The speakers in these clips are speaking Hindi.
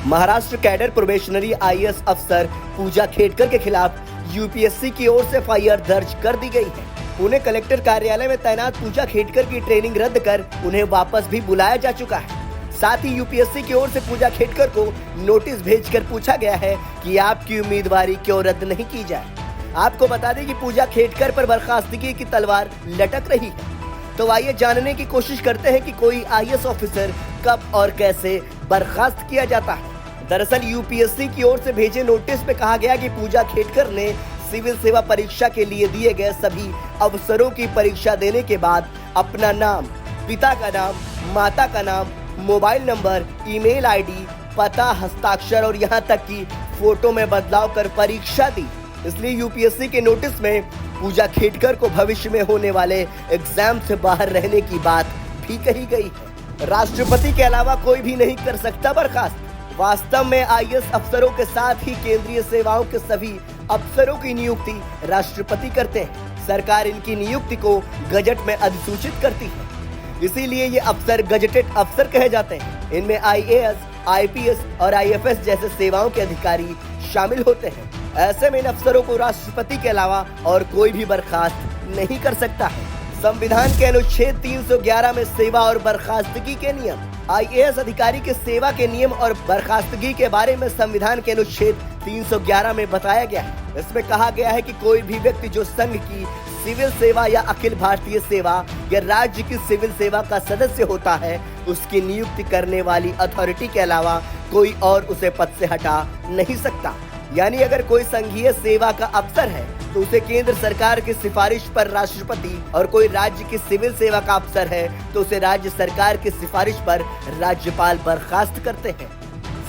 महाराष्ट्र कैडर प्रोबेशनरी आईएएस अफसर पूजा खेडकर के खिलाफ यूपीएससी की ओर से एफआईआर दर्ज कर दी गई है। पुणे कलेक्टर कार्यालय में तैनात पूजा खेडकर की ट्रेनिंग रद्द कर उन्हें वापस भी बुलाया जा चुका है। साथ ही यूपीएससी की ओर से पूजा खेडकर को नोटिस भेजकर पूछा गया है कि आपकी उम्मीदवारी क्यों रद्द नहीं की जाए। आपको बता दें कि पूजा खेडकर पर बर्खास्तगी की तलवार लटक रही है। तो आइए जानने की कोशिश करते हैं कि कोई आईएएस ऑफिसर कब और कैसे बर्खास्त किया जाता है। दरअसल यूपीएससी की ओर से भेजे नोटिस में कहा गया कि पूजा खेडकर ने सिविल सेवा परीक्षा के लिए दिए गए सभी अवसरों की परीक्षा देने के बाद अपना नाम, पिता का नाम, माता का नाम, मोबाइल नंबर, ईमेल आईडी, पता, हस्ताक्षर और यहां तक कि फोटो में बदलाव कर परीक्षा दी। इसलिए यूपीएससी के नोटिस में पूजा खेडकर को भविष्य में होने वाले एग्जाम से बाहर रहने की बात भी कही गई है। राष्ट्रपति के अलावा कोई भी नहीं कर सकता बर्खास्त। वास्तव में आईएएस अफसरों के साथ ही केंद्रीय सेवाओं के सभी अफसरों की नियुक्ति राष्ट्रपति करते हैं। सरकार इनकी नियुक्ति को गजट में अधिसूचित करती है, इसीलिए ये अफसर गजटेड अफसर कहे जाते हैं। इनमें आईएएस, आईपीएस और आईएफएस जैसे सेवाओं के अधिकारी शामिल होते हैं। ऐसे में इन अफसरों को राष्ट्रपति के अलावा और कोई भी बर्खास्त नहीं कर सकता है। संविधान के अनुच्छेद 311 में सेवा और बर्खास्तगी के नियम, आईएएस अधिकारी के सेवा के नियम और बर्खास्तगी के बारे में संविधान के अनुच्छेद 311 में बताया गया है। इसमें कहा गया है कि कोई भी व्यक्ति जो संघ की सिविल सेवा या अखिल भारतीय सेवा या राज्य की सिविल सेवा का सदस्य होता है, उसकी नियुक्ति करने वाली अथॉरिटी के अलावा कोई और उसे पद से हटा नहीं सकता। यानी अगर कोई संघीय सेवा का अफसर है तो उसे केंद्र सरकार की सिफारिश पर राष्ट्रपति, और कोई राज्य की सिविल सेवा का अफसर है तो उसे राज्य सरकार की सिफारिश पर राज्यपाल बर्खास्त करते हैं।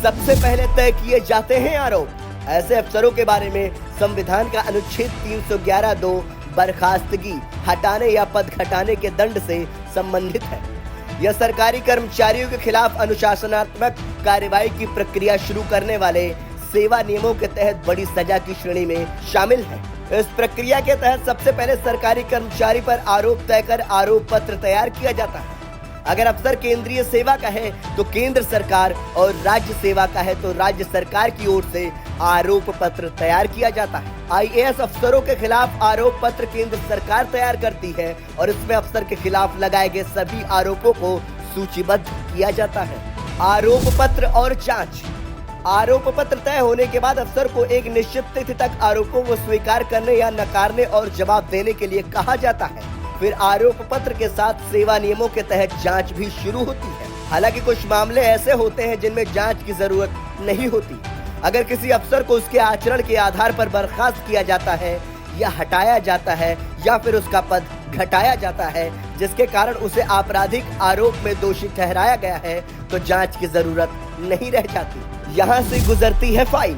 सबसे पहले तय किए जाते हैं आरोप। ऐसे अफसरों के बारे में संविधान का अनुच्छेद 311(2) बर्खास्तगी, हटाने या पद घटाने के दंड से संबंधित है। यह सरकारी कर्मचारियों के खिलाफ अनुशासनात्मक कार्रवाई की प्रक्रिया शुरू करने वाले सेवा नियमों के तहत बड़ी सजा की श्रेणी में शामिल है। इस प्रक्रिया के तहत सबसे पहले सरकारी कर्मचारी पर आरोप तय कर आरोप पत्र तैयार किया जाता है। अगर अफसर केंद्रीय सेवा का है तो केंद्र सरकार, और राज्य सेवा का है तो राज्य सरकार की ओर से आरोप पत्र तैयार किया जाता है। आईएएस अफसरों के खिलाफ आरोप पत्र केंद्र सरकार तैयार करती है और इसमें अफसर के खिलाफ लगाए गए सभी आरोपों को सूचीबद्ध किया जाता है। आरोप पत्र और जांच, आरोप पत्र तय होने के बाद अफसर को एक निश्चित तिथि तक आरोपों को स्वीकार करने या नकारने और जवाब देने के लिए कहा जाता है। फिर आरोप पत्र के साथ सेवा नियमों के तहत जांच भी शुरू होती है। हालांकि कुछ मामले ऐसे होते हैं जिनमें जांच की जरूरत नहीं होती। अगर किसी अफसर को उसके आचरण के आधार पर बर्खास्त किया जाता है या हटाया जाता है या फिर उसका पद घटाया जाता है जिसके कारण उसे आपराधिक आरोप में दोषी ठहराया गया है, तो जांच की जरूरत नहीं रह जाती। यहाँ से गुजरती है फाइल।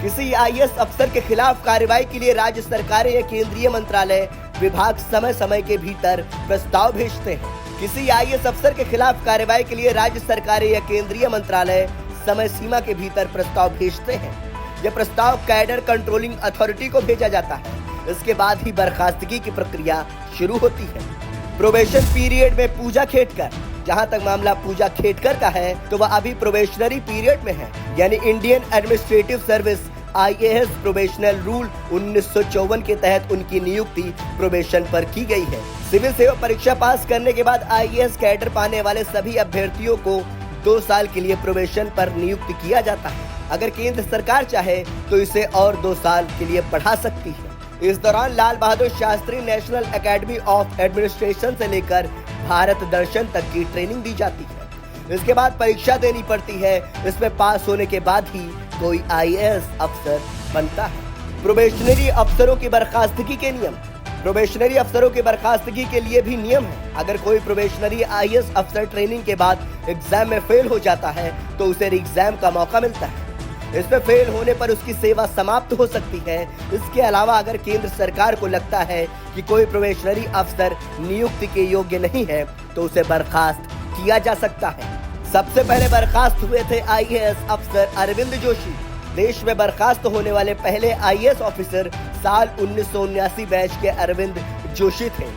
किसी आईएएस अफसर के खिलाफ कार्रवाई के लिए राज्य सरकारें या केंद्रीय मंत्रालय, विभाग समय समय के भीतर प्रस्ताव भेजते हैं। किसी आईएएस अफसर के खिलाफ कार्रवाई के लिए राज्य सरकारें या केंद्रीय मंत्रालय समय सीमा के भीतर प्रस्ताव भेजते हैं। यह प्रस्ताव कैडर कंट्रोलिंग अथॉरिटी को भेजा जाता है। इसके बाद ही बर्खास्तगी की प्रक्रिया शुरू होती है। प्रोबेशन पीरियड में पूजा खेडकर, जहां तक मामला पूजा खेडकर का है तो वह अभी प्रोबेशनरी पीरियड में है, यानी Indian administrative service IAS probational rule 1954 के तहत उनकी नियुक्ति प्रोबेशन पर की गई है। सिविल सेवा परीक्षा पास करने के बाद आईएएस कैडर पाने वाले सभी अभ्यर्थियों को 2 साल के लिए प्रोबेशन पर नियुक्त किया जाता है। अगर केंद्र सरकार चाहे तो इसे और 2 साल के लिए बढ़ा सकती है। इस दौरान Lal Bahadur Shastri national academy of administration से लेकर भारत दर्शन तक की ट्रेनिंग दी जाती है। इसके बाद परीक्षा देनी पड़ती है। इसमें पास होने के बाद ही कोई आईएएस अफसर बनता है। प्रोबेशनरी अफसरों की बर्खास्तगी के नियम, प्रोबेशनरी अफसरों की बर्खास्तगी के लिए भी नियम है। अगर कोई प्रोबेशनरी आईएएस अफसर ट्रेनिंग के बाद एग्जाम में फेल हो जाता है तो उसे री-एग्जाम का मौका मिलता है। इसमें फेल होने पर उसकी सेवा समाप्त हो सकती है। इसके अलावा अगर केंद्र सरकार को लगता है कि कोई प्रोबेशनरी अफसर नियुक्ति के योग्य नहीं है तो उसे बर्खास्त किया जा सकता है। सबसे पहले बर्खास्त हुए थे आईएएस अफसर अरविंद जोशी। देश में बर्खास्त होने वाले पहले आईएएस ऑफिसर साल 1979 बैच के अरविंद जोशी थे।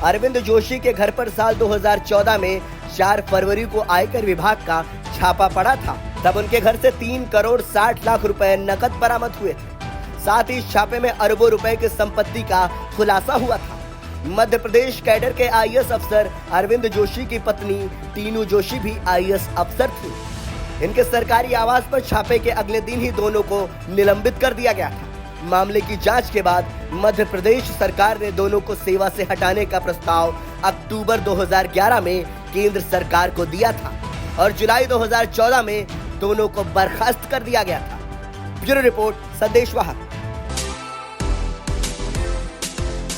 अरविंद जोशी के घर पर साल 2014 में 4 फरवरी को आयकर विभाग का छापा पड़ा था। तब उनके घर से 3 करोड़ 60 लाख रुपए नकद बरामद हुए थे। साथ ही छापे में अरबों रुपए की संपत्ति का खुलासा हुआ था। मध्य प्रदेश कैडर के आईएएस अफसर अरविंद जोशी की पत्नी टीनू जोशी भी आईएएस अफसर थी। इनके सरकारी आवास पर छापे के अगले दिन ही दोनों को निलंबित कर दिया गया था। मामले की जांच के बाद मध्य प्रदेश सरकार ने दोनों को सेवा से हटाने का प्रस्ताव अक्टूबर 2011 में केंद्र सरकार को दिया था और जुलाई 2014 में दोनों को बर्खास्त कर दिया गया था। ब्यूरो रिपोर्ट, संदेश वाहक।